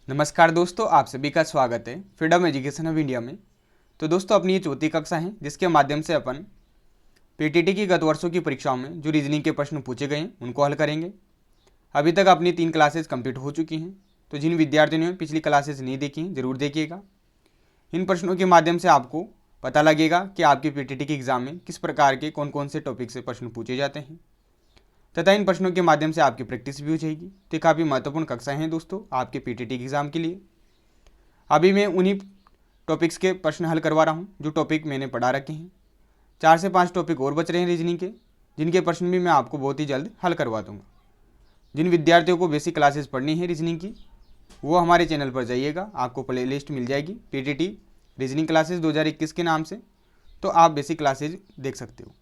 नमस्कार दोस्तों, आप सभी का स्वागत है फ्रीडम एजुकेशन ऑफ इंडिया में। तो दोस्तों, अपनी ये चौथी कक्षा है जिसके माध्यम से अपन पीटीटी की गत वर्षों की परीक्षाओं में जो रीजनिंग के प्रश्न पूछे गए हैं उनको हल करेंगे। अभी तक अपनी 3 क्लासेस कंप्लीट हो चुकी हैं, तो जिन विद्यार्थियों ने पिछली क्लासेस नहीं देखी हैं ज़रूर देखिएगा। इन प्रश्नों के माध्यम से आपको पता लगेगा कि आपकी पीटीटी के एग्ज़ाम में किस प्रकार के कौन कौन से टॉपिक से प्रश्न पूछे जाते हैं तथा इन प्रश्नों के माध्यम से आपकी प्रैक्टिस भी हो जाएगी। तो ये काफ़ी महत्वपूर्ण कक्षाएं हैं दोस्तों आपके पीटीटी के एग्ज़ाम के लिए। अभी मैं उन्हीं टॉपिक्स के प्रश्न हल करवा रहा हूँ जो टॉपिक मैंने पढ़ा रखे हैं। 4 से 5 टॉपिक और बच रहे हैं रीजनिंग के, जिनके प्रश्न भी मैं आपको बहुत ही जल्द हल करवा दूँगा। जिन विद्यार्थियों को बेसिक क्लासेस पढ़नी है रीजनिंग की, वो हमारे चैनल पर जाइएगा, आपको प्ले लिस्ट मिल जाएगी पीटीटी रीजनिंग क्लासेस 2021 के नाम से, तो आप बेसिक क्लासेज देख सकते हो।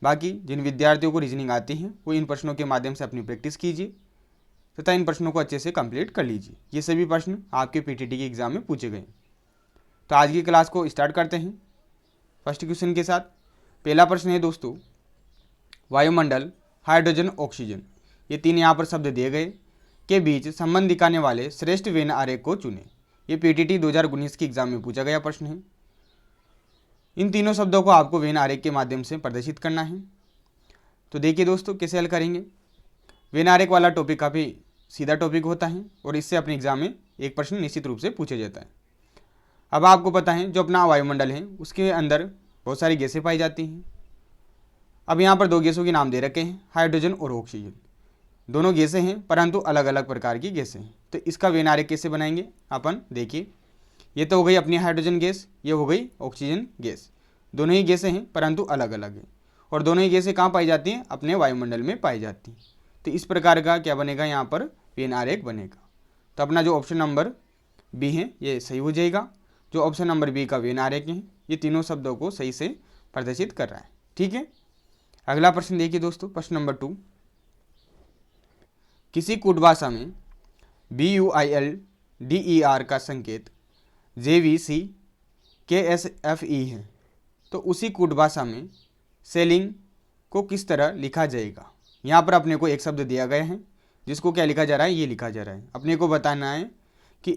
बाकी जिन विद्यार्थियों को रीजनिंग आती है वो इन प्रश्नों के माध्यम से अपनी प्रैक्टिस कीजिए तथा इन प्रश्नों को अच्छे से कंप्लीट कर लीजिए। ये सभी प्रश्न आपके पीटीटी के एग्ज़ाम में पूछे गए। तो आज की क्लास को स्टार्ट करते हैं फर्स्ट क्वेश्चन के साथ। पहला प्रश्न है दोस्तों, वायुमंडल, हाइड्रोजन, ऑक्सीजन, ये 3 यहाँ पर शब्द दिए गए के बीच संबंध दिखाने वाले श्रेष्ठ वेन आरेख को चुनें। ये पीटीटी 2019 के एग्जाम में पूछा गया प्रश्न है। इन तीनों शब्दों को आपको वेन आरेख के माध्यम से प्रदर्शित करना है। तो देखिए दोस्तों कैसे हल करेंगे। वेन आरेख वाला टॉपिक काफ़ी सीधा टॉपिक होता है और इससे अपने एग्जाम में एक प्रश्न निश्चित रूप से पूछा जाता है। अब आपको पता है जो अपना वायुमंडल है उसके अंदर बहुत सारी गैसें पाई जाती हैं। अब यहाँ पर 2 गैसों के नाम दे रखे हैं, हाइड्रोजन और ऑक्सीजन। दोनों गैसें हैं परंतु अलग अलग प्रकार की गैसें हैं। तो इसका वेन आरेख कैसे बनाएंगे अपन देखिए। ये तो हो गई अपनी हाइड्रोजन गैस, ये हो गई ऑक्सीजन गैस। दोनों ही गैसें हैं परंतु अलग अलग हैं और दोनों ही गैसें कहाँ पाई जाती हैं, अपने वायुमंडल में पाई जाती हैं। तो इस प्रकार का क्या बनेगा, यहाँ पर वेन आरेख बनेगा। तो अपना जो ऑप्शन नंबर बी है ये सही हो जाएगा। जो ऑप्शन नंबर बी का वेन आरेख है ये तीनों शब्दों को सही से प्रदर्शित कर रहा है। ठीक है, अगला प्रश्न देखिए दोस्तों, प्रश्न नंबर 2। किसी कूट भाषा में BUILDER का संकेत JVCKSFE है, तो उसी कूट भाषा में सेलिंग को किस तरह लिखा जाएगा। यहाँ पर अपने को एक शब्द दिया गया है जिसको क्या लिखा जा रहा है, ये लिखा जा रहा है। अपने को बताना है कि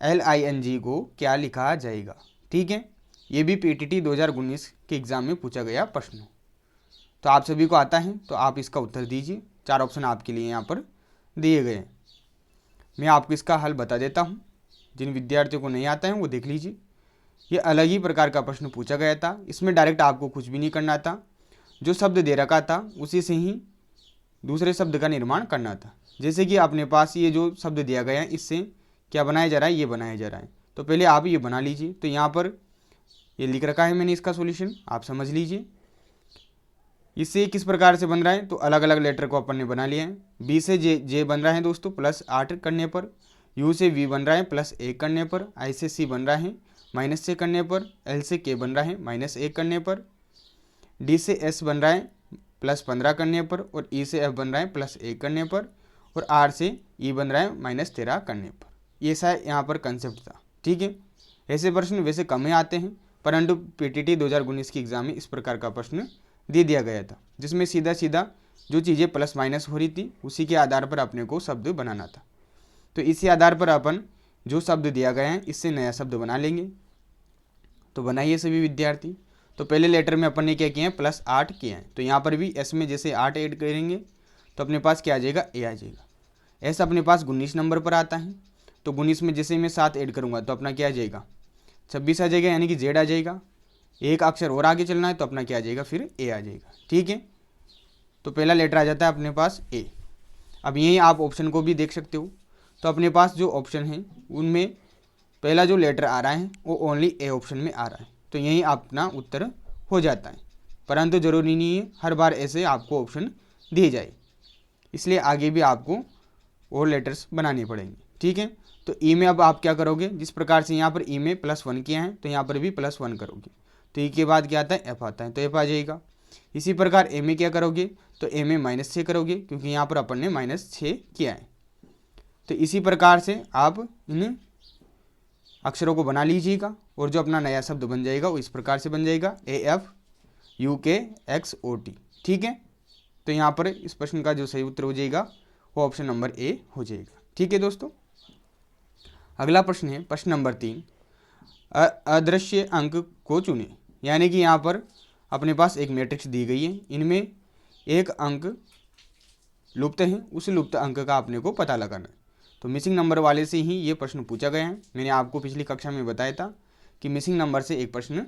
SEALING को क्या लिखा जाएगा। ठीक है, ये भी पीटीटी 2019 के एग्ज़ाम में पूछा गया प्रश्न। तो आप सभी को आता है तो आप इसका उत्तर दीजिए। 4 ऑप्शन आपके लिए यहाँ पर दिए गए हैं। मैं आपको इसका हल बता देता हूँ, जिन विद्यार्थियों को नहीं आता है वो देख लीजिए। ये अलग ही प्रकार का प्रश्न पूछा गया था। इसमें डायरेक्ट आपको कुछ भी नहीं करना था, जो शब्द दे रखा था उसी से ही दूसरे शब्द का निर्माण करना था। जैसे कि अपने पास ये जो शब्द दिया गया है इससे क्या बनाया जा रहा है, ये बनाया जा रहा है। तो पहले आप ये बना लीजिए। तो यहाँ पर ये लिख रखा है मैंने, इसका सॉल्यूशन आप समझ लीजिए। इससे किस प्रकार से बन रहा है, तो अलग अलग लेटर को अपन ने बना लिया है। बी से जे बन रहा है दोस्तों +8 करने पर, यू से वी बन रहा है +1 करने पर, आई से सी बन रहा है -6 करने पर, एल से के बन रहा है -1 करने पर, डी से एस बन रहा है +15 करने पर, और ई से एफ बन रहा है +1 करने पर, और आर से ई बन रहा है -13 करने पर। ये सा यहाँ पर कंसेप्ट था। ठीक है, ऐसे प्रश्न वैसे कम ही आते हैं, परंतु पीटीटी 2019 की एग्जाम में इस प्रकार का प्रश्न दे दिया गया था, जिसमें सीधा सीधा जो चीज़ें प्लस माइनस हो रही थी उसी के आधार पर अपने को शब्द बनाना था। तो इसी आधार पर अपन जो शब्द दिया गया है इससे नया शब्द बना लेंगे। तो बनाइए सभी विद्यार्थी। तो पहले लेटर में अपन ने क्या किया है, +8 किया है। तो यहाँ पर भी एस में जैसे 8 ऐड करेंगे तो अपने पास क्या आ जाएगा, ए आ जाएगा। एस अपने पास 19 नंबर पर आता है, तो 19 में जैसे मैं 7 ऐड करूँगा तो अपना क्या आ जाएगा, 26 आ जाएगा, यानी कि जेड आ जाएगा। एक अक्षर और आगे चलना है तो अपना क्या आ जाएगा, फिर ए आ जाएगा। ठीक है, तो पहला लेटर आ जाता है अपने पास ए। अब यहीं आप ऑप्शन को भी देख सकते हो। तो अपने पास जो ऑप्शन है उनमें पहला जो लेटर आ रहा है वो ओनली ए ऑप्शन में आ रहा है, तो यहीं अपना उत्तर हो जाता है। परंतु जरूरी नहीं है हर बार ऐसे आपको ऑप्शन दिए जाए, इसलिए आगे भी आपको और लेटर्स बनाने पड़ेंगे। ठीक है, तो ई में अब आप क्या करोगे, जिस प्रकार से यहाँ पर ई में +1 किया है तो यहाँ पर भी +1 करोगे। तो ई के बाद क्या आता है, एफ आता है, तो एफ आ जाएगा। इसी प्रकार ए में क्या करोगे, तो ए में -6 करोगे, क्योंकि यहाँ पर अपन ने -6 किया है। तो इसी प्रकार से आप इन अक्षरों को बना लीजिएगा और जो अपना नया शब्द बन जाएगा वो इस प्रकार से बन जाएगा, AFUKXOT। ठीक है, तो यहाँ पर इस प्रश्न का जो सही उत्तर हो जाएगा वो ऑप्शन नंबर ए हो जाएगा। ठीक है दोस्तों, अगला प्रश्न है प्रश्न नंबर 3, अदृश्य अंक को चुनें। यानी कि यहाँ पर अपने पास एक मैट्रिक्स दी गई है, इनमें एक अंक लुप्त है, उस लुप्त अंक का अपने को पता लगाना है। तो मिसिंग नंबर वाले से ही ये प्रश्न पूछा गया है। मैंने आपको पिछली कक्षा में बताया था कि मिसिंग नंबर से एक प्रश्न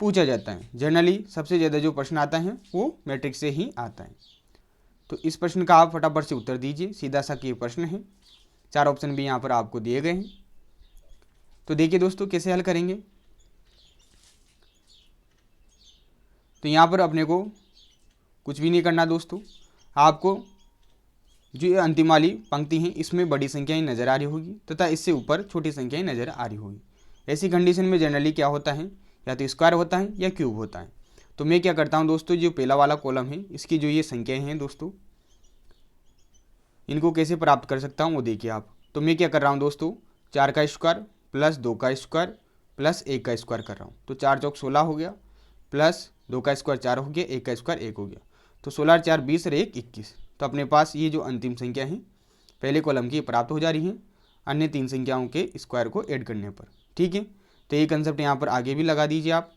पूछा जाता है। जनरली सबसे ज़्यादा जो प्रश्न आता है वो मैट्रिक्स से ही आता है। तो इस प्रश्न का आप फटाफट से उत्तर दीजिए, सीधा सा ये प्रश्न है। 4 ऑप्शन भी यहाँ पर आपको दिए गए हैं। तो देखिए दोस्तों कैसे हल करेंगे। तो यहाँ पर अपने को कुछ भी नहीं करना दोस्तों, आपको जो ये अंतिम वाली पंक्ति है इसमें बड़ी संख्याएं नज़र आ रही होगी तथा इससे ऊपर छोटी संख्याएं नज़र आ रही होगी। ऐसी कंडीशन में जनरली क्या होता है, या तो स्क्वायर होता है या क्यूब होता है। तो मैं क्या करता हूँ दोस्तों, जो पहला वाला कॉलम है इसकी जो ये संख्याएं हैं दोस्तों, इनको कैसे प्राप्त कर सकता हूँ वो देखिए आप। तो मैं क्या कर रहा हूँ दोस्तों, 4 का स्क्वायर प्लस 2 का स्क्वायर प्लस 1 का स्क्वायर कर रहा हूँ। तो 4 चौक 16 हो गया, प्लस 2 का स्क्वायर 4 हो गया, 1 का स्क्वायर 1 हो गया। तो 16 और 4 20 और 1 21। तो अपने पास ये जो अंतिम संख्या है पहले कॉलम की प्राप्त हो जा रही है अन्य 3 संख्याओं के स्क्वायर को ऐड करने पर। ठीक है, तो ये कंसेप्ट यहाँ पर आगे भी लगा दीजिए आप।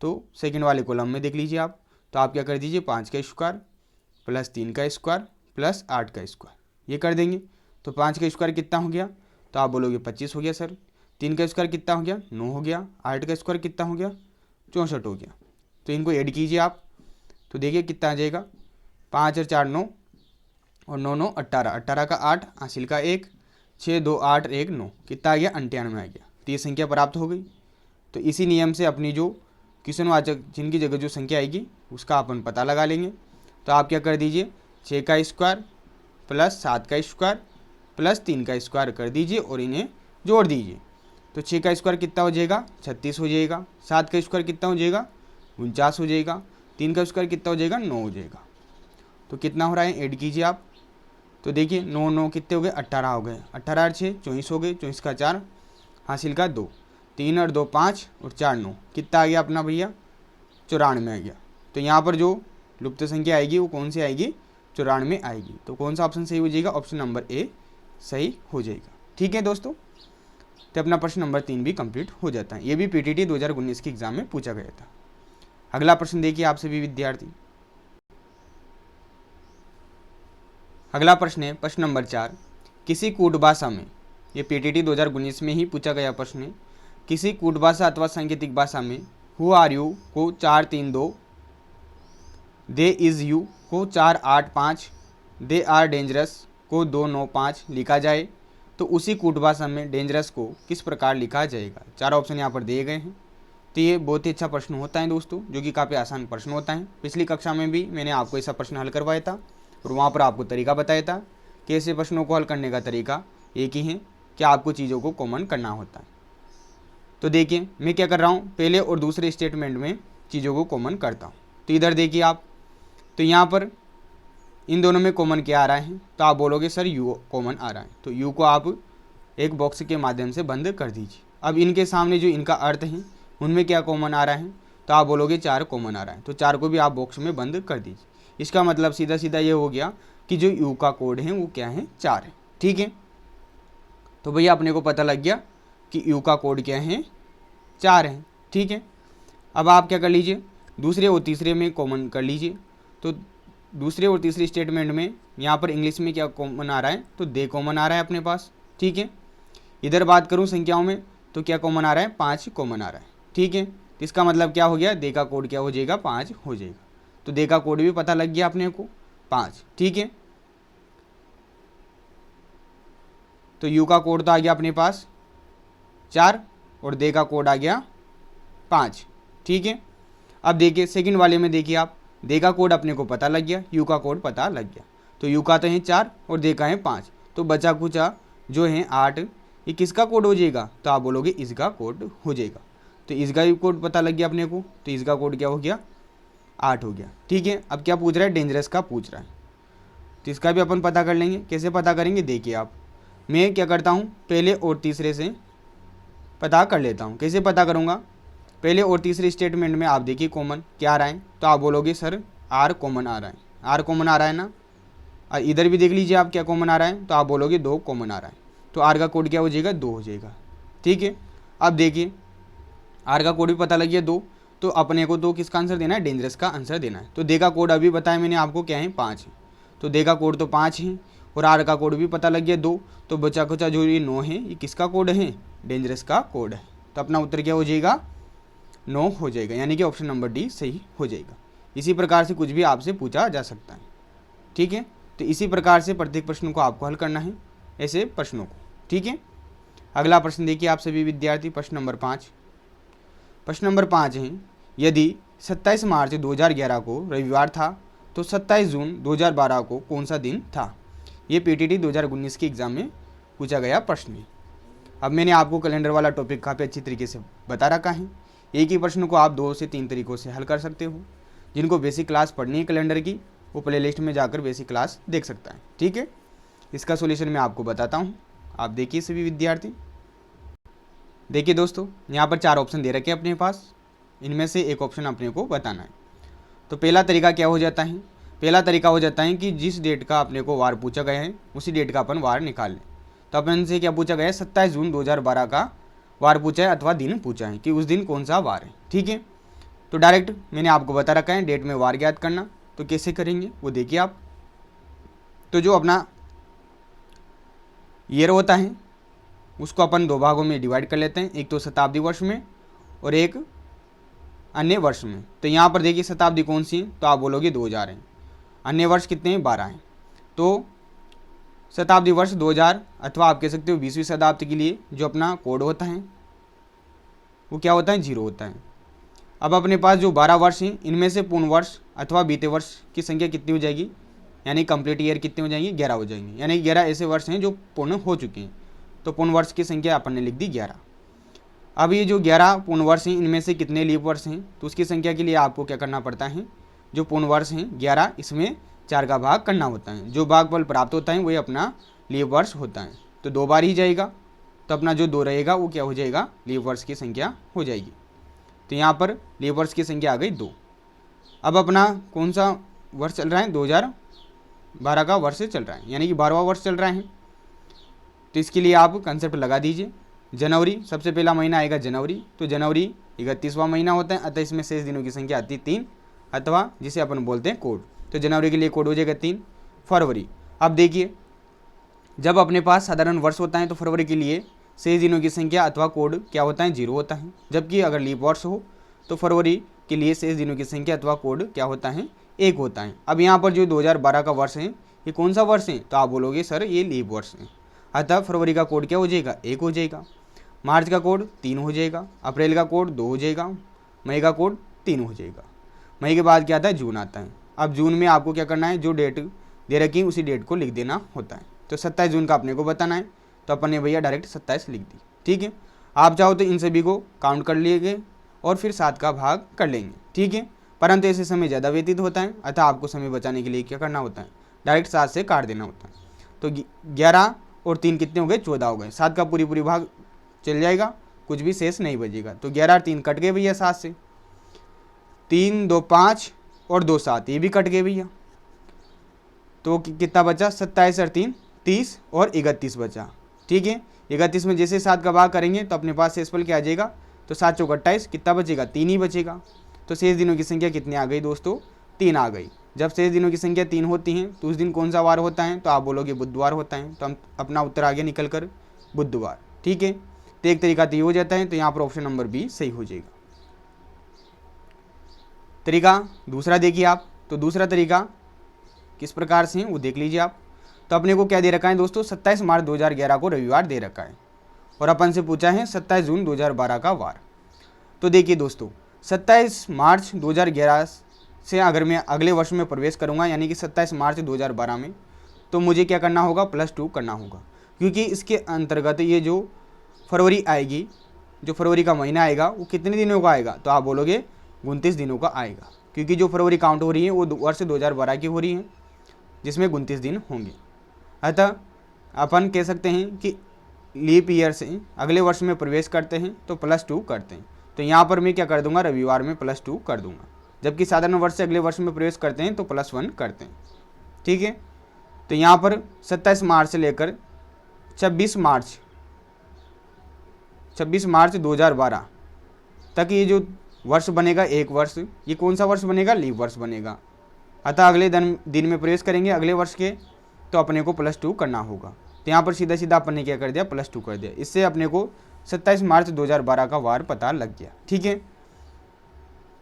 तो सेकंड वाले कॉलम में देख लीजिए आप। तो आप क्या कर दीजिए, 5 का स्क्वायर प्लस 3 का स्क्वायर प्लस 8 का स्क्वायर, ये कर देंगे। तो 5 का स्क्वायर कितना हो गया, तो आप बोलोगे 25 हो गया सर। 3 का स्क्वायर कितना हो गया, 9 हो गया। 8 का स्क्वायर कितना हो गया, 64 हो गया। तो इनको ऐड कीजिए आप, तो देखिए कितना आ जाएगा, 5 और 4 9 और 9 9 18, 18 का 8, हासिल का 1, 6 2 8 1 9, कितना आ गया 98 आ गया। तो ये संख्या प्राप्त हो गई। तो इसी नियम से अपनी जो क्वेश्चनवाचक जिनकी जगह जो संख्या आएगी उसका अपन पता लगा लेंगे। तो आप क्या कर दीजिए, 6 का स्क्वायर प्लस 7 का स्क्वायर प्लस 3 का स्क्वायर कर दीजिए और इन्हें जोड़ दीजिए। तो 6 का स्क्वायर कितना हो जाएगा, 36 हो जाएगा। 7 का स्क्वायर कितना हो जाएगा, 49 हो जाएगा। 3 का स्क्वायर कितना हो जाएगा, 9 हो जाएगा। तो कितना हो रहा है, ऐड कीजिए आप। तो देखिए 9 9 कितने हो गए, 18 हो गए। 18 और 6 24 हो गए। 24 का 4, हासिल का 2, 3 और 2 5 और 4 9, कितना आ गया अपना भैया, 94 आ गया। तो यहाँ पर जो लुप्त संख्या आएगी वो कौन सी आएगी, 94 आएगी। तो कौन सा ऑप्शन सही हो जाएगा, ऑप्शन नंबर ए सही हो जाएगा। ठीक है दोस्तों, तो अपना प्रश्न नंबर 3 भी कंप्लीट हो जाता है। ये भी पीटीटी 2019 के एग्जाम में पूछा गया था। अगला प्रश्न देखिए आप सभी विद्यार्थी। अगला प्रश्न है प्रश्न नंबर 4, किसी कूट भाषा में, ये पीटीटी 2019 में ही पूछा गया प्रश्न है। किसी कूट भाषा अथवा सांकेतिक भाषा में हु आर यू को 4 3 2, दे इज़ यू को 4 8 5, दे आर डेंजरस को 2 9 5 लिखा जाए तो उसी कूट भाषा में डेंजरस को किस प्रकार लिखा जाएगा। 4 ऑप्शन यहाँ पर दिए गए हैं। तो ये बहुत ही अच्छा प्रश्न होता है दोस्तों, जो कि काफ़ी आसान प्रश्न होता है। पिछली कक्षा में भी मैंने आपको ऐसा प्रश्न हल करवाया था और वहाँ पर आपको तरीका बताया था कि ऐसे प्रश्नों को हल करने का तरीका एक ही है कि आपको चीज़ों को कॉमन करना होता है। तो देखिए मैं क्या कर रहा हूँ, पहले और दूसरे स्टेटमेंट में चीज़ों को कॉमन करता हूँ। तो इधर देखिए आप, तो यहाँ पर इन दोनों में कॉमन क्या आ रहा है, तो आप बोलोगे सर यू कॉमन आ रहा है। तो यू को आप एक बॉक्स के माध्यम से बंद कर दीजिए। अब इनके सामने जो इनका अर्थ है उनमें क्या कॉमन आ रहा है, तो आप बोलोगे 4 कॉमन आ रहा है। तो 4 को भी आप बॉक्स में बंद कर दीजिए। इसका मतलब सीधा सीधा ये हो गया कि जो यू का कोड है वो क्या है, 4 है। ठीक है, तो भैया अपने को पता लग गया कि यू का कोड क्या है, 4 है। ठीक है, अब आप क्या कर लीजिए, दूसरे और तीसरे में कॉमन कर लीजिए। तो दूसरे और तीसरे स्टेटमेंट में यहाँ पर इंग्लिश में क्या कॉमन आ रहा है, तो दे कॉमन आ रहा है अपने पास। ठीक है, इधर बात करूँ संख्याओं में तो क्या कॉमन आ रहा है, 5 कॉमन आ रहा है। ठीक है, तो इसका मतलब क्या हो गया, दे का कोड क्या हो जाएगा, 5 हो जाएगा। तो दे का कोड भी पता लग गया अपने को, 5। ठीक है, तो यू का कोड तो आ गया अपने पास 4 और दे का कोड आ गया 5। ठीक है, अब देखिए सेकंड वाले में देखिए आप, दे का कोड अपने को पता लग गया, यू का कोड पता लग गया। तो यू का तो है 4 और दे का है 5, तो बचा कुचा जो है 8, ये किसका कोड हो जाएगा, तो आप बोलोगे इसका कोड हो जाएगा। तो इसका भी कोड पता लग गया अपने को, तो इसका कोड क्या हो गया, 8 हो गया। ठीक है, अब क्या पूछ रहा है, डेंजरस का पूछ रहा है। तो इसका भी अपन पता कर लेंगे। कैसे पता करेंगे, देखिए आप, मैं क्या करता हूँ, पहले और तीसरे से पता कर लेता हूँ। कैसे पता करूँगा, पहले और तीसरे स्टेटमेंट में आप देखिए कॉमन क्या आ रहा है, तो आप बोलोगे सर आर कॉमन आ रहा है, आर कॉमन आ रहा है ना। इधर भी देख लीजिए आप क्या कॉमन आ रहा है, तो आप बोलोगे 2 कॉमन आ रहा है। तो आर का कोड क्या हो जाएगा, 2 हो जाएगा। ठीक है। अब देखिए आर का कोड भी पता लग गया 2, तो अपने को 2 किसका आंसर देना है, डेंजरस का आंसर देना है। तो दे का कोड अभी बताया मैंने आपको क्या है, 5 है, तो दे का कोड तो 5 है और आर का कोड भी पता लग गया 2, तो बचा कुचा जो ये 9 है ये किसका कोड है, डेंजरस का कोड है। तो अपना उत्तर क्या हो जाएगा, 9 हो जाएगा, यानी कि ऑप्शन नंबर डी सही हो जाएगा। इसी प्रकार से कुछ भी आपसे पूछा जा सकता है, ठीक है। तो इसी प्रकार से प्रत्येक प्रश्न को आपको हल करना है, ऐसे प्रश्नों को, ठीक है। अगला प्रश्न देखिए आप सभी विद्यार्थी, प्रश्न नंबर 5। प्रश्न नंबर 5 है, यदि 27 मार्च 2011 को रविवार था तो 27 जून 2012 को कौन सा दिन था। ये पीटीटी 2019 के एग्जाम में पूछा गया प्रश्न है। अब मैंने आपको कैलेंडर वाला टॉपिक काफ़ी अच्छी तरीके से बता रखा है। एक ही प्रश्न को आप 2 से 3 तरीक़ों से हल कर सकते हो। जिनको बेसिक क्लास पढ़नी है कैलेंडर की, वो प्लेलिस्ट में जाकर बेसिक क्लास देख सकता है, ठीक है। इसका सॉल्यूशन मैं आपको बताता हूँ, आप देखिए सभी विद्यार्थी। देखिए दोस्तों, यहाँ पर 4 ऑप्शन दे रखे हैं अपने पास, इनमें से एक ऑप्शन अपने को बताना है। तो पहला तरीका क्या हो जाता है, पहला तरीका हो जाता है कि जिस डेट का अपने को वार पूछा गया है उसी डेट का अपन वार निकाल लें। तो अपन से क्या पूछा गया है, 27 जून 2012 का वार पूछा है अथवा दिन पूछा है कि उस दिन कौन सा वार है, ठीक है। तो डायरेक्ट मैंने आपको बता रखा है डेट में वार ज्ञात करना, तो कैसे करेंगे वो देखिए आप। तो जो अपना ईयर होता है उसको अपन 2 भागों में डिवाइड कर लेते हैं, एक तो शताब्दी वर्ष में और एक अन्य वर्ष में। तो यहाँ पर देखिए शताब्दी कौन सी है, तो आप बोलोगे 2000 है, अन्य वर्ष कितने हैं, 12 हैं। तो शताब्दी वर्ष 2000 अथवा आप कह सकते हो 20वीं शताब्दी के लिए जो अपना कोड होता है वो क्या होता है, 0 होता है। अब अपने पास जो 12 वर्ष हैं इनमें से पूर्ण वर्ष अथवा बीते वर्ष की संख्या कितनी हो जाएगी, यानी कंप्लीट ईयर कितने हो जाएंगे, 11 हो जाएंगे, यानी 11 ऐसे वर्ष हैं जो पूर्ण हो चुके हैं। तो पूर्ण वर्ष की संख्या अपन ने लिख दी 11। अब ये जो 11 पूर्ण वर्ष हैं इनमें से कितने लीप वर्ष हैं, तो उसकी संख्या के लिए आपको क्या करना पड़ता है, जो पूर्ण वर्ष हैं 11 इसमें 4 का भाग करना होता है। जो भागफल प्राप्त होता है वही अपना लीप वर्ष होता है। तो 2 बार ही जाएगा, तो अपना जो 2 रहेगा वो क्या हो जाएगा, लीप वर्ष की संख्या हो जाएगी। तो यहाँ पर लीप वर्ष की संख्या आ गई 2। अब अपना कौन सा वर्ष चल रहा है, 2012 का वर्ष चल रहा है, यानी कि 12वां वर्ष चल रहा है। तो इसके लिए आप कंसेप्ट लगा दीजिए। जनवरी सबसे पहला महीना आएगा जनवरी, तो जनवरी 31वां महीना होता है, अतः इसमें शेष दिनों की संख्या आती है 3 अथवा जिसे अपन बोलते हैं कोड। तो जनवरी के लिए कोड हो जाएगा 3। फरवरी, अब देखिए जब अपने पास साधारण वर्ष होता है तो फरवरी के लिए शेष दिनों की संख्या अथवा कोड क्या होता है, 0 होता है। जबकि अगर लीप वर्ष हो तो फरवरी के लिए शेष दिनों की संख्या अथवा कोड क्या होता है, 1 होता है। अब यहाँ पर जो 2012 का वर्ष है ये कौन सा वर्ष है, तो आप बोलोगे सर ये लीप वर्ष है, अतः फरवरी का कोड क्या हो जाएगा, 1 हो जाएगा। मार्च का कोड 3 हो जाएगा, अप्रैल का कोड 2 हो जाएगा, मई का कोड 3 हो जाएगा। मई के बाद क्या आता है, जून आता है। अब जून में आपको क्या करना है, जो डेट दे रखी है उसी डेट को लिख देना होता है। तो 27 जून का अपने को बताना है, तो अपन ने भैया डायरेक्ट 27 लिख दी, ठीक है। आप चाहो तो इन सभी को काउंट कर लिए और फिर 7 का भाग कर लेंगे, ठीक है। परंतु ऐसे समय ज़्यादा व्यतीत होता है, अतः आपको समय बचाने के लिए क्या करना होता है, डायरेक्ट 7 से काट देना होता है। तो 11 और 3 कितने हो गए, 14 हो गए। 7 का पूरी भाग चल जाएगा, कुछ भी शेष नहीं बचेगा। तो 11 और 3 कट गए भैया 7 से, 3 2 5 और 2 7, ये भी कट गए भैया। तो कितना बचा, 27 और 3 30 और 31 बचा, ठीक है। 31 में जैसे 7 का भाग करेंगे तो अपने पास शेषफल क्या आ जाएगा, तो 7 चौक 28, कितना बचेगा, 3 ही बचेगा। तो शेष दिनों की संख्या कितनी आ गई दोस्तों, 3 आ गई। जब शेष दिनों की संख्या 3 होती हैं तो उस दिन कौन सा वार होता है, तो आप बोलोगे बुधवार होता है। तो हम अपना उत्तर आगे निकल कर बुधवार, ठीक है। तो एक तरीका तो ये हो जाता है, तो यहाँ पर ऑप्शन नंबर बी सही हो जाएगा। तरीका दूसरा देखिए आप, तो दूसरा तरीका किस प्रकार से है वो देख लीजिए आप। तो अपने को क्या दे रखा है दोस्तों, 27 मार्च 2011 को रविवार दे रखा है और अपन से पूछा है 27 जून 2012 का वार। तो देखिए दोस्तों 27 मार्च 2011 से अगर मैं अगले वर्ष में प्रवेश करूंगा, यानी कि 27 मार्च 2012 में, तो मुझे क्या करना होगा, +2 करना होगा। क्योंकि इसके अंतर्गत ये जो फरवरी आएगी, जो फरवरी का महीना आएगा वो कितने दिनों का आएगा, तो आप बोलोगे 29 दिनों का आएगा। क्योंकि जो फरवरी काउंट हो रही है वो वर्ष 2012 की हो रही है, जिसमें 29 दिन होंगे। अतः अपन कह सकते हैं कि लीप ईयर से अगले वर्ष में प्रवेश करते हैं तो +2 करते हैं। तो यहाँ पर मैं क्या कर दूंगा, रविवार में +2 कर दूंगा। जबकि साधारण वर्ष से अगले वर्ष में प्रवेश करते हैं तो +1 करते हैं, ठीक है। तो यहाँ पर 27 मार्च से लेकर 26 मार्च 26 मार्च 2012 तक ये जो वर्ष बनेगा, एक वर्ष, ये कौन सा वर्ष बनेगा? लीप वर्ष बनेगा। अतः अगले दिन में प्रवेश करेंगे अगले वर्ष के, तो अपने को +2 करना होगा। तो यहाँ पर सीधा सीधा अपन ने क्या कर दिया? +2 कर दिया। इससे अपने को 27 मार्च 2012 का वार पता लग गया। ठीक है,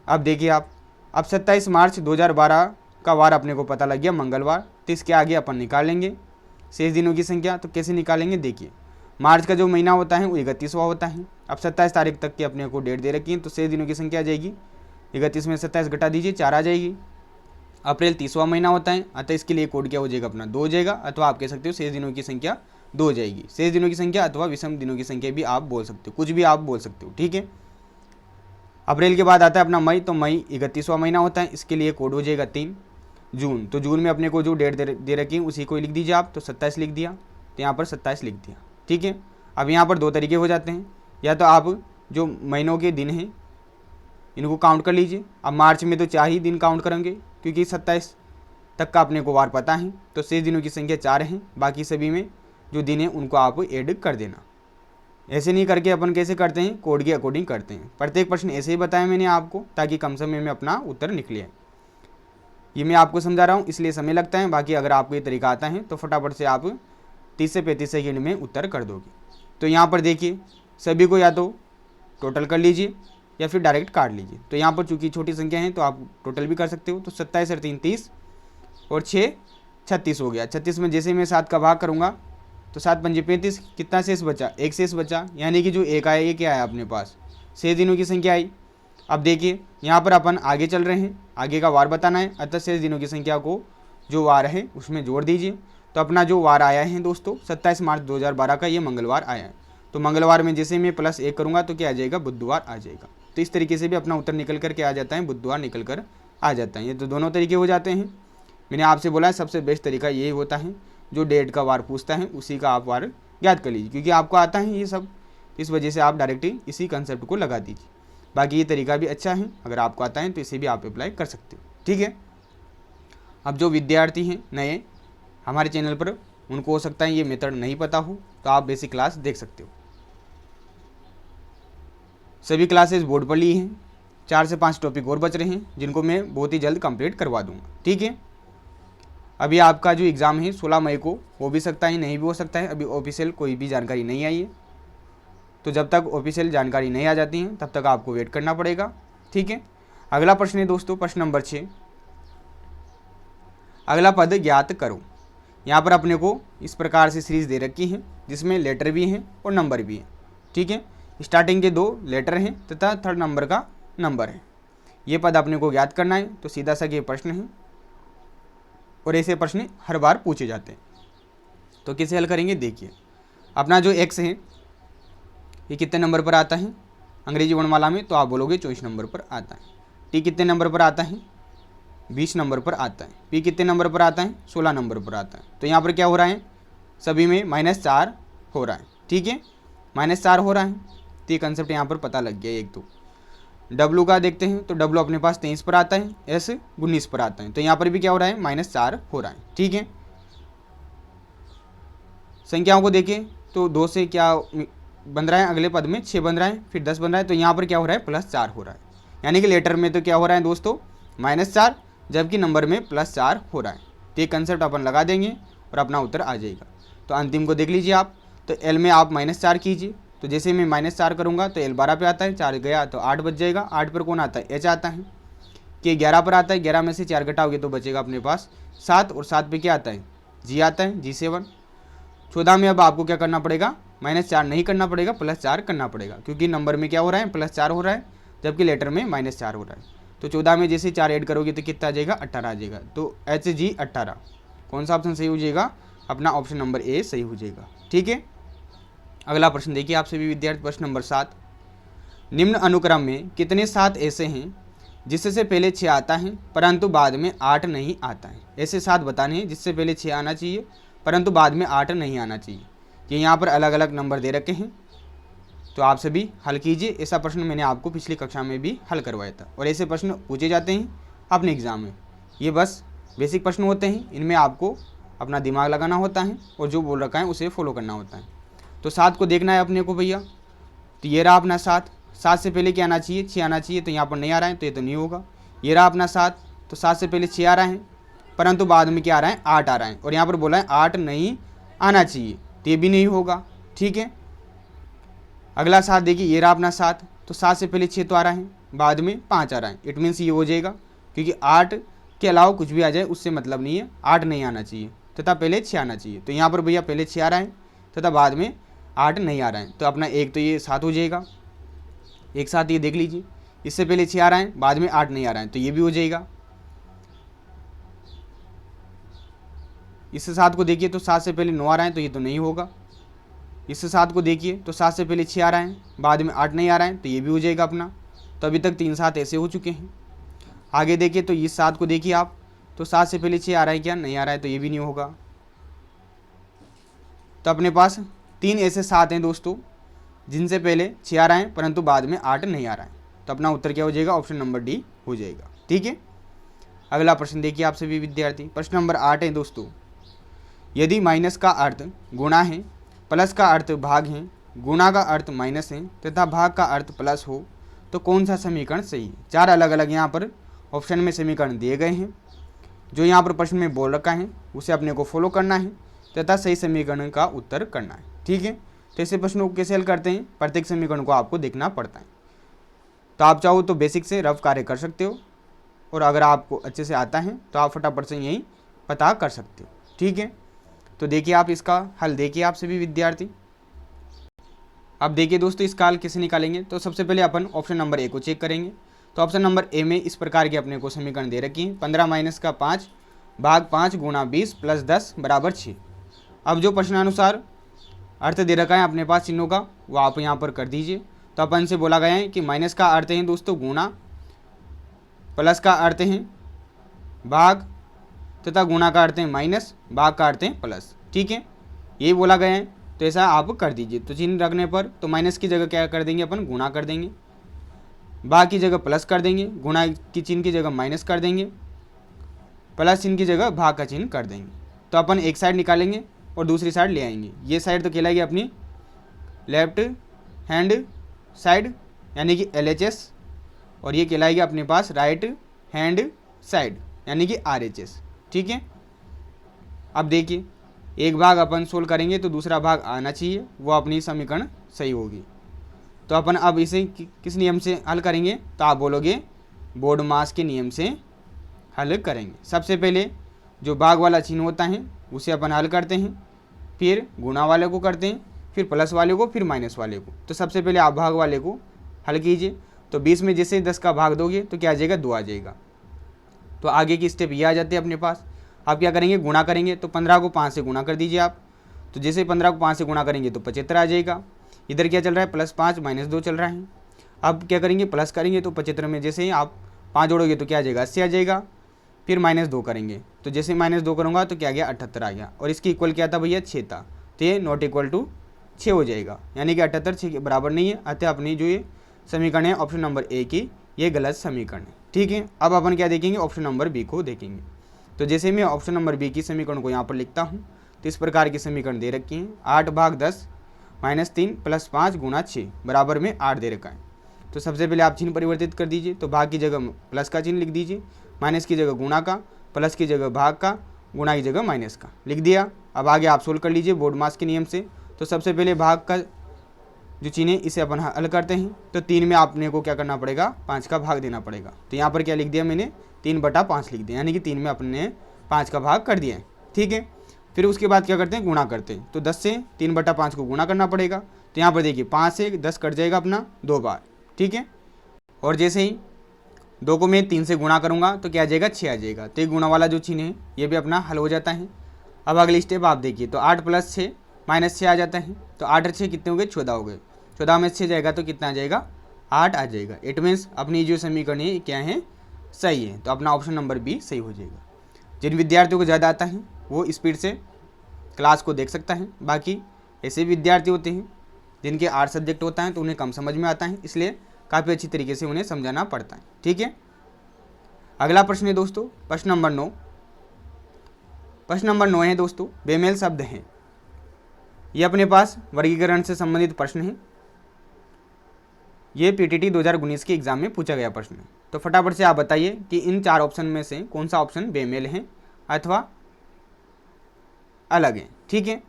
अब देखिए आप, अब 27 मार्च 2012 का वार अपने को पता लग गया, मंगलवार। तो इसके आगे अपन निकालेंगे शेष दिनों की संख्या। तो कैसे निकालेंगे? देखिए, मार्च का जो महीना होता है वो 31वां होता है। अब 27 तारीख तक की अपने को डेट दे रखी है, तो शेष दिनों की संख्या आ जाएगी 31 में 27 घटा दीजिए, 4 आ जाएगी। अप्रैल 30वां महीना होता है, अतः इसके लिए कोड क्या हो जाएगा? अपना 2 हो जाएगा, अथवा आप कह सकते हो शेष दिनों की संख्या 2 हो जाएगी। शेष दिनों की संख्या अथवा विषम दिनों की संख्या भी आप बोल सकते हो, कुछ भी आप बोल सकते हो। ठीक है, अप्रैल के बाद आता है अपना मई, तो मई 31वां महीना होता है, इसके लिए कोड हो जाएगा 3। जून, तो जून में अपने को जो डेट दे रखी है उसी को लिख दीजिए आप, तो 27 लिख दिया, तो यहाँ पर 27 लिख दिया। ठीक है, अब यहाँ पर 2 तरीके हो जाते हैं, या तो आप जो महीनों के दिन हैं इनको काउंट कर लीजिए। अब मार्च में तो 4 ही दिन काउंट करेंगे, क्योंकि 27 तक का अपने को वार पता है, तो शेष दिनों की संख्या 4 हैं। बाकी सभी में जो दिन है उनको आप ऐड कर देना। ऐसे नहीं करके अपन कैसे करते हैं? कोड के अकॉर्डिंग करते हैं। प्रत्येक प्रश्न ऐसे ही बताया मैंने आपको, ताकि कम समय में अपना उत्तर निकले। ये मैं आपको समझा रहा हूँ, इसलिए समय लगता है। बाकी अगर आपको ये तरीका आता है तो फटाफट से आप 30 से 35 सेकेंड में उत्तर कर दोगे। तो यहाँ पर देखिए, सभी को या तो टोटल कर लीजिए या फिर डायरेक्ट काट लीजिए। तो यहाँ पर चूंकि छोटी संख्या है तो आप टोटल भी कर सकते हो। तो 27 और 3 30 और 6 36 हो गया। 36 में जैसे मैं 7 का भाग करूँगा तो 7 पंजे 35, कितना शेष बचा? 1 शेष बचा, यानी कि जो 1 आया ये क्या आया अपने पास? शेष दिनों की संख्या आई। अब देखिए, यहाँ पर अपन आगे चल रहे हैं, आगे का वार बताना है, अतः शेष दिनों की संख्या को जो वार है उसमें जोड़ दीजिए। तो अपना जो वार आया है दोस्तों 27 मार्च 2012 का, ये मंगलवार आया है। तो मंगलवार में जैसे मैं +1 करूँगा तो क्या आ जाएगा? बुधवार आ जाएगा। तो इस तरीके से भी अपना उत्तर निकल कर के आ जाता है, बुधवार निकल कर आ जाता है। ये तो दोनों तरीके हो जाते हैं। मैंने आपसे बोला है सबसे बेस्ट तरीका यही होता है, जो डेट का वार पूछता है उसी का आप वार याद कर लीजिए, क्योंकि आपको आता है ये सब, इस वजह से आप डायरेक्टली इसी कंसेप्ट को लगा दीजिए। बाकी ये तरीका भी अच्छा है, अगर आपको आता है तो इसे भी आप अप्लाई कर सकते हो। ठीक है, अब जो विद्यार्थी हैं नए हमारे चैनल पर, उनको हो सकता है ये मेथड नहीं पता हो, तो आप बेसिक क्लास देख सकते हो। सभी क्लासेस बोर्ड पर ली हैं, 4 से 5 टॉपिक और बच रहे हैं, जिनको मैं बहुत ही जल्द कंप्लीट करवा दूंगा। ठीक है, अभी आपका जो एग्ज़ाम है 16 मई को हो भी सकता है, नहीं भी हो सकता है। अभी ऑफिशियल कोई भी जानकारी नहीं आई है, तो जब तक ऑफिशियल जानकारी नहीं आ जाती है तब तक आपको वेट करना पड़ेगा। ठीक है, अगला प्रश्न है दोस्तों, प्रश्न नंबर 6, अगला पद ज्ञात करो। यहाँ पर अपने को इस प्रकार से सीरीज दे रखी है, जिसमें लेटर भी हैं और नंबर भी हैं। ठीक है, स्टार्टिंग के 2 लेटर हैं तथा 3rd नंबर का नंबर है। ये पद अपने को ज्ञात करना है। तो सीधा सा ये प्रश्न है, और ऐसे प्रश्न हर बार पूछे जाते हैं। तो कैसे हल करेंगे? देखिए, अपना जो x है ये कितने नंबर पर आता है अंग्रेजी वर्णमाला में? तो आप बोलोगे 24 नंबर पर आता है। t कितने नंबर पर आता है? 20 नंबर पर आता है। p कितने नंबर पर आता है? 16 नंबर पर आता है। तो यहाँ पर क्या हो रहा है? सभी में -4 हो रहा है। ठीक है, -4 हो रहा है, तो ये कंसेप्ट यहाँ पर पता लग गया। एक तो W का देखते हैं, तो W अपने पास 23 पर आता है, S 19 पर आता है। तो यहाँ पर भी क्या हो रहा है? -4 हो रहा है। ठीक है, संख्याओं को देखें तो 2 से क्या बन रहा है? अगले पद में 6 बन रहा है, फिर 10 बन रहा है। तो यहाँ पर क्या हो रहा है? +4 हो रहा है। यानी कि लेटर में तो क्या हो रहा है दोस्तों? -4, जबकि नंबर में +4 हो रहा है। तो ये कंसेप्ट अपन लगा देंगे और अपना उत्तर आ जाएगा। तो अंतिम को देख लीजिए आप, तो L में आप -4 कीजिए। तो जैसे मैं -4 करूँगा तो L 12 पे आता है, 4 गया तो 8 बच जाएगा। 8 पर कौन आता है? H आता है। कि 11 पर आता है, 11 में से 4 घटाओगे तो बचेगा अपने पास 7, और 7 पे क्या आता है? G आता है, G7। 14 में अब आपको क्या करना पड़ेगा? -4 नहीं करना पड़ेगा, +4 करना पड़ेगा, क्योंकि नंबर में क्या हो रहा है? +4 हो रहा है, जबकि लेटर में -4 हो रहा है। तो 14 में जैसे 4 ऐड करोगे तो कितना आ जाएगा? 18 आ जाएगा। तो HG 18, कौन सा ऑप्शन सही हो जाएगा? अपना ऑप्शन नंबर ए सही हो जाएगा। ठीक है, अगला प्रश्न देखिए आप सभी विद्यार्थी, प्रश्न नंबर 7, निम्न अनुक्रम में कितने 7 ऐसे हैं जिससे पहले 6 आता है परंतु बाद में 8 नहीं आता है? ऐसे 7 बताने हैं जिससे पहले 6 आना चाहिए परंतु बाद में 8 नहीं आना चाहिए। ये यहाँ पर अलग अलग नंबर दे रखे हैं, तो आप सभी हल कीजिए। ऐसा प्रश्न मैंने आपको पिछली कक्षा में भी हल करवाया था, और ऐसे प्रश्न पूछे जाते हैं अपने एग्जाम में। ये बस बेसिक प्रश्न होते हैं, इनमें आपको अपना दिमाग लगाना होता है और जो बोल रखा है उसे फॉलो करना होता है। तो 7 को देखना है अपने को भैया। तो ये रहा अपना 7, 7 से पहले क्या आना चाहिए, 6 आना चाहिए, तो यहाँ पर नहीं आ रहा है तो ये तो नहीं होगा। ये रहा अपना 7, तो 7 से पहले 6 आ रहा है, परंतु बाद में क्या आ रहा है, 8 आ रहा है, और यहाँ पर बोला है 8 नहीं आना चाहिए, तो ये भी नहीं होगा। ठीक है, अगला 7 देखिए, ये रहा अपना 7, तो 7 से पहले 6 तो आ रहा है, बाद में 5 आ रहा है, इट मीन्स ये हो जाएगा, क्योंकि 8 के अलावा कुछ भी आ जाए उससे मतलब नहीं है, 8 नहीं आना चाहिए तथा पहले 6 आना चाहिए। तो यहाँ पर भैया पहले 6 आ रहा है तथा बाद में 8 नहीं आ रहा है, तो अपना एक तो ये 7 हो जाएगा, एक साथ ये देख लीजिए, इससे पहले 6 आ रहा है, बाद में 8 नहीं आ रहा है, तो ये भी हो जाएगा। इस 7 को देखिए तो 7 से पहले 9 आ रहा है, तो ये तो नहीं होगा। इस 7 को देखिए तो 7 से पहले 6 आ रहा है, बाद में 8 नहीं आ रहा है, तो ये भी हो जाएगा अपना। तो अभी तक 3 7 ऐसे हो चुके हैं। आगे देखिए तो इस 7 को देखिए आप, तो 7 से पहले 6 आ रहा है क्या, नहीं आ रहा है, तो ये भी नहीं होगा। तो अपने पास 3 ऐसे 7 हैं दोस्तों जिनसे पहले 6 आ रहा है परंतु बाद में 8 नहीं आ रहा है, तो अपना उत्तर क्या हो जाएगा, ऑप्शन नंबर डी हो जाएगा। ठीक है, अगला प्रश्न देखिए आप सभी विद्यार्थी, प्रश्न नंबर 8 है दोस्तों, यदि माइनस का अर्थ गुणा है, प्लस का अर्थ भाग है, गुणा का अर्थ माइनस है तथा भाग का अर्थ प्लस हो, तो कौन सा समीकरण सही है। 4 अलग अलग यहाँ पर ऑप्शन में समीकरण दिए गए हैं, जो यहाँ पर प्रश्न में बोल रखा है उसे अपने को फॉलो करना है तथा सही समीकरण का उत्तर करना है। ठीक है, तो ऐसे प्रश्नों को कैसे हल करते हैं, प्रत्येक समीकरण को आपको देखना पड़ता है। तो आप चाहो तो बेसिक से रफ कार्य कर सकते हो, और अगर आपको अच्छे से आता है तो आप फटाफट से यही पता कर सकते हो। ठीक है, तो देखिए आप इसका हल देखिए आप सभी विद्यार्थी। अब देखिए दोस्तों इसका हल कैसे निकालेंगे, तो सबसे पहले अपन ऑप्शन नंबर ए को चेक करेंगे। तो ऑप्शन नंबर ए में इस प्रकार के अपने को समीकरण दे रखी है, 15 माइनस का 5 भाग 5 गुणा 20 प्लस 10 बराबर 6। अब जो प्रश्नानुसार अर्थ दे रखा है अपने पास चिन्हों का, वो आप यहाँ पर कर दीजिए। तो अपन से बोला गया है कि माइनस का अर्थ है दोस्तों गुणा, प्लस का अर्थ है भाग तथा गुणा का अर्थ है माइनस, भाग का अर्थ है प्लस। ठीक है, ये बोला गया है, तो ऐसा आप कर दीजिए। तो चिन्ह रखने पर तो माइनस की जगह क्या कर देंगे अपन, गुणा कर देंगे, भाग की जगह प्लस कर देंगे, गुणा की चिन्ह की जगह माइनस कर देंगे, प्लस चिन्ह की जगह भाग का चिन्ह कर देंगे। तो अपन एक साइड निकालेंगे और दूसरी साइड ले आएंगे। ये साइड तो कहलाएगी अपनी लेफ्ट हैंड साइड यानी कि LHS, और ये कहलाएगी अपने पास राइट हैंड साइड यानी कि RHS। ठीक है, अब देखिए एक भाग अपन सोल्व करेंगे तो दूसरा भाग आना चाहिए, वो अपनी समीकरण सही होगी। तो अपन अब इसे किस नियम से हल करेंगे, तो आप बोलोगे बोर्ड मास के नियम से हल करेंगे। सबसे पहले जो भाग वाला चिन्ह होता है उसे अपन हल करते हैं, फिर गुणा वाले को करते हैं, फिर प्लस वाले को, फिर माइनस वाले को। तो सबसे पहले आप भाग वाले को हल कीजिए। तो 20 में जैसे 10 का भाग दोगे तो क्या आ जाएगा, 2 आ जाएगा। तो आगे की स्टेप ये आ जाते हैं अपने पास। आप क्या करेंगे, गुणा करेंगे, तो 15 को 5 से गुणा कर दीजिए आप। तो जैसे 15 को 5 से गुणा करेंगे तो 75 आ जाएगा। इधर क्या चल रहा है, +5 -2 चल रहा है। अब क्या करेंगे, प्लस करेंगे, तो 75 में जैसे ही आप 5 जोड़ोगे तो क्या आ जाएगा, 80 आ जाएगा। फिर -2 करेंगे, तो जैसे -2 करूँगा तो क्या आ गया, 78 आ गया। और इसकी इक्वल क्या था भैया, 6 था, तो ये नॉट इक्वल टू 6 हो जाएगा, यानी कि 78 6 के बराबर नहीं है। अतः अपनी जो ये समीकरण है ऑप्शन नंबर ए की, ये गलत समीकरण है। ठीक है, अब अपन क्या देखेंगे, ऑप्शन नंबर बी को देखेंगे। तो जैसे मैं ऑप्शन नंबर बी की समीकरण को यहाँ पर लिखता हूँ, तो इस प्रकार की समीकरण दे रखी है, 8 भाग 10 -3 + 5 गुणा 6 बराबर में 8 दे रखा है। तो सबसे पहले आप चिन्ह परिवर्तित कर दीजिए। तो भाग की जगह प्लस का चिन्ह लिख दीजिए, माइनस की जगह गुणा का, प्लस की जगह भाग का, गुणा की जगह माइनस का लिख दिया। अब आगे आप सोल्व कर लीजिए बोर्ड मास के नियम से। तो सबसे पहले भाग का जो चिन्ह है इसे अपन हल करते हैं। तो 3 में आपने को क्या करना पड़ेगा, 5 का भाग देना पड़ेगा। तो यहाँ पर क्या लिख दिया मैंने, 3/5 लिख दिया, यानी कि 3 में अपने 5 का भाग कर दिया है। ठीक है, फिर उसके बाद क्या करते हैं, गुणा करते हैं। तो 10 से 3/5 को गुणा करना पड़ेगा। तो यहाँ पर देखिए 5 से 10 कट जाएगा अपना 2 बार। ठीक है, और जैसे ही 2 को मैं 3 से गुणा करूँगा तो क्या आ जाएगा, 6 आ जाएगा। तो ये गुणा वाला जो चिन्ह है ये भी अपना हल हो जाता है। अब अगली स्टेप आप देखिए, तो 8 + 6 -6 आ जाता है। तो 8 और 6 कितने हो गए, 14 हो गए। 14 में 6 जाएगा तो कितना आ जाएगा, 8 आ जाएगा। इट मीन्स अपनी जो समीकरण है क्या है, सही है। तो अपना ऑप्शन नंबर बी सही हो जाएगा। जिन विद्यार्थियों को ज़्यादा आता है वो स्पीड से क्लास को देख सकता है। बाकी ऐसे विद्यार्थी होते हैं जिनके 8 सब्जेक्ट होता है तो उन्हें कम समझ में आता है, इसलिए काफ़ी अच्छी तरीके से उन्हें समझाना पड़ता है। ठीक है, अगला प्रश्न है दोस्तों प्रश्न नंबर 9। प्रश्न नंबर 9 है दोस्तों, बेमेल शब्द हैं। ये अपने पास वर्गीकरण से संबंधित प्रश्न है। ये पीटीटी 2019 के एग्जाम में पूछा गया प्रश्न है। तो फटाफट से आप बताइए कि इन 4 ऑप्शन में से कौन सा ऑप्शन बेमेल है अथवा अलग है। ठीक है,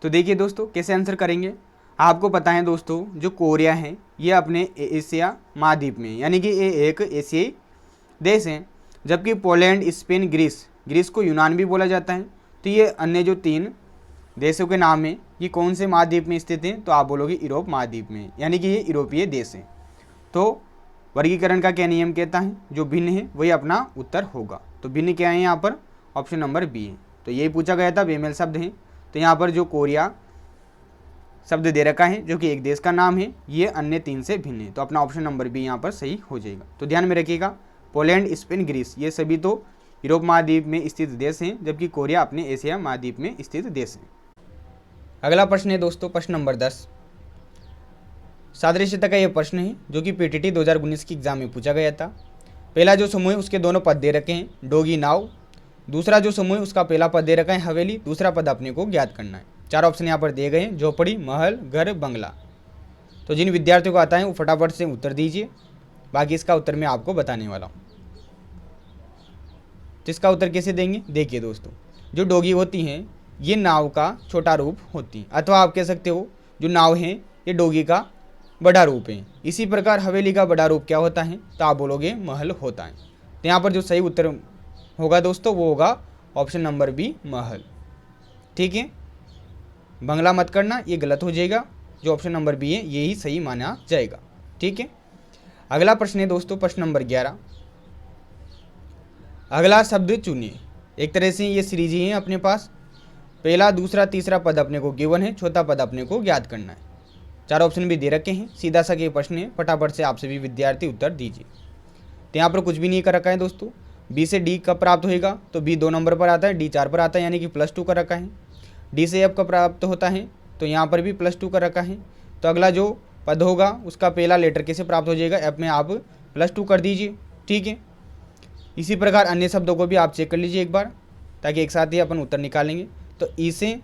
तो देखिए दोस्तों कैसे आंसर करेंगे। आपको पता है दोस्तों, जो कोरिया है ये अपने एशिया महाद्वीप में, यानी कि ये एक एशियाई देश है, जबकि पोलैंड, स्पेन, ग्रीस को यूनान भी बोला जाता है। तो ये अन्य जो 3 देशों के नाम है ये कौन से महाद्वीप में स्थित हैं, तो आप बोलोगे यूरोप महाद्वीप में, यानी कि ये यूरोपीय देश है। तो वर्गीकरण का क्या नियम कहता है, जो भिन्न है वही अपना उत्तर होगा। तो भिन्न क्या है यहाँ पर, ऑप्शन नंबर बी है। तो यही पूछा गया था, बेमेल शब्द है। तो यहाँ पर जो कोरिया शब्द दे रखा है जो कि एक देश का नाम है, ये अन्य 3 से भिन्न है। तो अपना ऑप्शन नंबर बी यहाँ पर सही हो जाएगा। तो ध्यान में रखिएगा, पोलैंड, स्पेन, ग्रीस ये सभी तो यूरोप महाद्वीप में स्थित देश हैं, जबकि कोरिया अपने एशिया महाद्वीप में स्थित देश है। अगला प्रश्न है दोस्तों प्रश्न नंबर 10। सादृश्यता का यह प्रश्न है जो कि पीटीटी 2019 की एग्जाम में पूछा गया था। पहला जो समूह है उसके दोनों पद दे रखे हैं, डोगी, नाव। दूसरा जो समूह है उसका पहला पद दे रखा है हवेली, दूसरा पद अपने को ज्ञात करना है। 4 ऑप्शन यहाँ पर दिए गए हैं, झोपड़ी, महल, घर, बंगला। तो जिन विद्यार्थियों को आता है वो फटाफट से उत्तर दीजिए, बाकी इसका उत्तर मैं आपको बताने वाला हूँ। तो इसका उत्तर कैसे देंगे, देखिए दोस्तों, जो डोगी होती हैं ये नाव का छोटा रूप होती है, अथवा आप कह सकते हो जो नाव है ये डोगी का बड़ा रूप है। इसी प्रकार हवेली का बड़ा रूप क्या होता है, तो आप बोलोगे महल होता है। तो यहाँ पर जो सही उत्तर होगा दोस्तों वो होगा ऑप्शन नंबर बी, महल। ठीक है, बंगला मत करना, ये गलत हो जाएगा। जो ऑप्शन नंबर बी है यही सही माना जाएगा। ठीक है, अगला प्रश्न है दोस्तों प्रश्न नंबर 11। अगला शब्द चुनिए। एक तरह से ये सीरीज ही है अपने पास, पहला, दूसरा, तीसरा पद अपने को गिवन है, चौथा पद अपने को ज्ञात करना है। 4 ऑप्शन भी दे रखे हैं, सीधा सा ये प्रश्न है, फटाफट से आप सभी विद्यार्थी उत्तर दीजिए। तो यहाँ पर कुछ भी नहीं कर रखा है दोस्तों। बी से डी कब प्राप्त होएगा, तो बी 2 नंबर पर आता है, डी 4 पर आता है, यानी कि +2 कर रखा है। डी से एफ कब प्राप्त होता है, तो यहाँ पर भी +2 कर रखा है। तो अगला जो पद होगा उसका पहला लेटर कैसे प्राप्त हो जाएगा, एफ में आप +2 कर दीजिए। ठीक है, इसी प्रकार अन्य शब्दों को भी आप चेक कर लीजिए एक बार, ताकि एक साथ ही अपन उत्तर निकालेंगे। तो ई से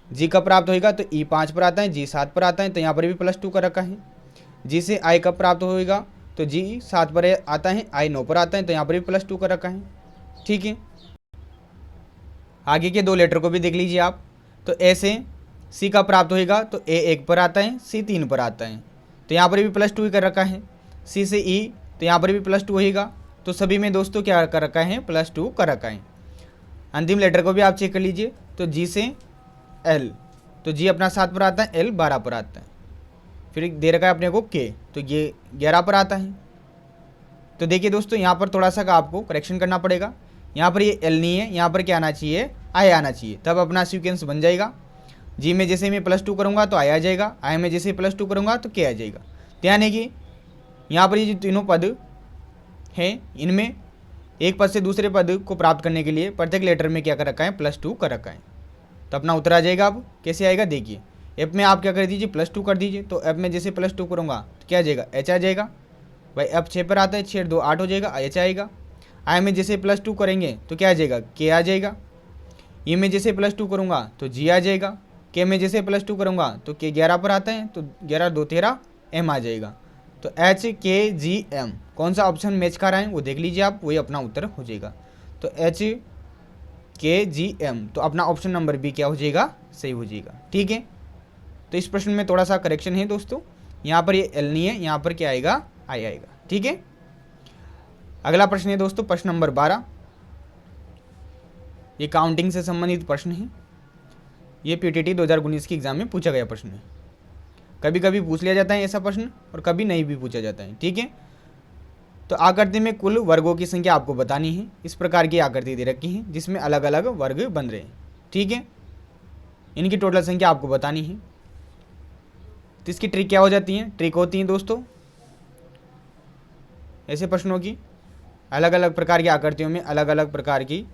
जी कब प्राप्त होएगा, तो ई 5 पर आता है, जी 7 पर आता है, तो यहाँ पर भी +2 कर रखा है। जी से आई कब प्राप्त होएगा, तो जी 7 पर आता है, आई 9 पर आता है, तो यहाँ पर भी +2 कर रखा है। ठीक है, आगे के 2 लेटर को भी देख लीजिए आप। तो ए से सी का प्राप्त होएगा, तो ए 1 पर आता है, सी 3 पर आता है, तो यहाँ पर भी +2 ही कर रखा है। सी से ई, तो यहाँ पर भी +2 होएगा। तो सभी में दोस्तों क्या कर रखा है, +2 कर रखा है। अंतिम लेटर को भी आप चेक कर लीजिए। तो जी से एल, तो जी अपना 7 पर आता है, एल 12 पर आता है। फिर दे रखा है अपने को के, तो ये 11 पर आता है। तो देखिए दोस्तों यहाँ पर थोड़ा सा आपको करेक्शन करना पड़ेगा। यहाँ पर ये एल नहीं है, यहाँ पर क्या आना चाहिए, आई आना चाहिए, तब अपना सीक्वेंस बन जाएगा। जी में जैसे मैं +2 करूँगा तो आई आ जाएगा, आई में जैसे +2 करूँगा तो के आ जाएगा। तो यानी कि यहाँ पर ये जो तीनों पद हैं इनमें एक पद से दूसरे पद को प्राप्त करने के लिए प्रत्येक लेटर में क्या कर रखा है, +2 कर रखा है। तो अपना उत्तर आ जाएगा। अब कैसे आएगा देखिए, एफ में आप क्या कर दीजिए, +2 कर दीजिए। तो एफ में जैसे +2 करूँगा तो क्या आ जाएगा, एच आ जाएगा। भाई एफ 6 पर आता है, 6 2 8 हो जाएगा, एच आएगा। आई में जैसे +2 करेंगे तो क्या आ जाएगा, के आ जाएगा। ई में जैसे +2 करूँगा तो जी आ जाएगा। के में जैसे +2 करूँगा तो के 11 पर आता है, तो 11 2 13 एम आ जाएगा। तो एच के जी एम कौन सा ऑप्शन मैच कर रहा है वो देख लीजिए आप, वही अपना उत्तर हो जाएगा। तो एच के जी एम, तो अपना ऑप्शन नंबर बी क्या हो जाएगा, सही हो जाएगा। ठीक है, तो इस प्रश्न में थोड़ा सा करेक्शन है दोस्तों, यहाँ पर ये एल नहीं है, यहाँ पर क्या आएगा, आई आएगा। ठीक है, अगला प्रश्न है दोस्तों प्रश्न नंबर 12। ये काउंटिंग से संबंधित प्रश्न है। ये पीटीटी 2019 की एग्जाम में पूछा गया प्रश्न है। कभी कभी पूछ लिया जाता है ऐसा प्रश्न और कभी नहीं भी पूछा जाता है। ठीक है, तो आकृति में कुल वर्गों की संख्या आपको बतानी है। इस प्रकार की आकृति दे रखी है जिसमें अलग अलग वर्ग बन रहे हैं। ठीक है, इनकी टोटल संख्या आपको बतानी है। तो इसकी ट्रिक क्या हो जाती है, ट्रिक होती है दोस्तों ऐसे प्रश्नों की, अलग अलग प्रकार की आकृतियों में अलग अलग प्रकार की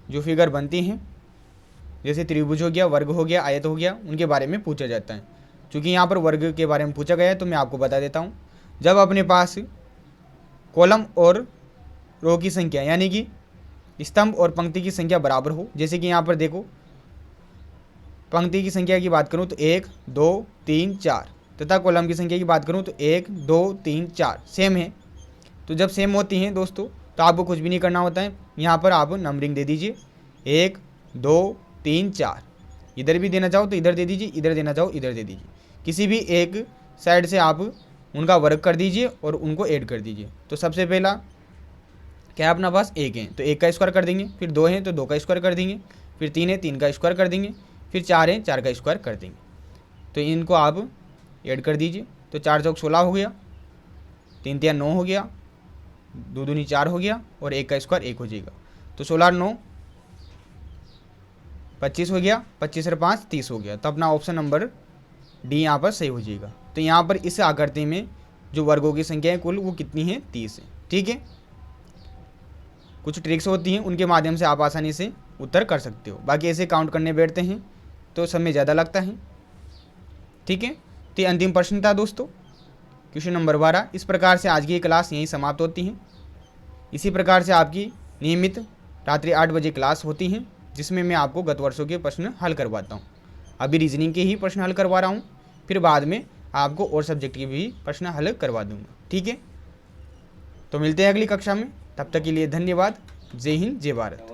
जो फिगर बनती हैं, जैसे त्रिभुज हो गया, वर्ग हो गया, आयत हो गया, उनके बारे में पूछा जाता है। क्योंकि यहाँ पर वर्ग के बारे में पूछा गया है तो मैं आपको बता देता हूँ। जब अपने पास कॉलम और रो की संख्या यानी कि स्तंभ और पंक्ति की संख्या बराबर हो, जैसे कि यहाँ पर देखो पंक्ति की संख्या की बात करूँ तो 1 2 3 4, तथा कॉलम की संख्या की बात करूँ तो 1 2 3 4 सेम है। तो जब सेम होती हैं दोस्तों तो आपको कुछ भी नहीं करना होता है, यहाँ पर आप नंबरिंग दे दीजिए 1 2 3 4। इधर भी देना चाहो तो इधर दे दीजिए, इधर देना चाहो इधर दे दीजिए। किसी भी एक साइड से आप उनका वर्ग कर दीजिए और उनको ऐड कर दीजिए। तो सबसे पहला क्या है अपना पास 1 है तो 1 का स्क्वायर कर देंगे, फिर 2 है तो 2 का स्क्वायर कर देंगे, फिर 3 है 3 का स्क्वायर कर देंगे, फिर 4 है 4 का स्क्वायर कर देंगे। तो इनको आप ऐड कर दीजिए। तो 4 चौक 16 हो गया, 3 तिया 9 हो गया, 2 दूनी 4 हो गया और 1 का स्क्वायर 1 हो जाएगा। तो 16 9 25 हो गया, 25 और 5 30 हो गया। तो अपना ऑप्शन नंबर डी यहाँ पर सही हो जाएगा। तो यहाँ पर इस आकृति में जो वर्गों की संख्या है कुल वो कितनी है 30 है। ठीक है, कुछ ट्रिक्स होती हैं उनके माध्यम से आप आसानी से उत्तर कर सकते हो। बाकी ऐसे काउंट करने बैठते हैं तो समय ज़्यादा लगता है। ठीक है, तो ये अंतिम प्रश्न था दोस्तों, क्वेश्चन नंबर 12। इस प्रकार से आज की क्लास यहीं समाप्त होती है। इसी प्रकार से आपकी नियमित रात्रि 8 बजे क्लास होती है, जिसमें मैं आपको गत वर्षों के प्रश्न हल करवाता हूँ। अभी रीजनिंग के ही प्रश्न हल करवा रहा हूँ, फिर बाद में आपको और सब्जेक्ट के भी प्रश्न हल करवा दूँगा। ठीक है, तो मिलते हैं अगली कक्षा में, तब तक के लिए धन्यवाद। जय हिंद, जय भारत।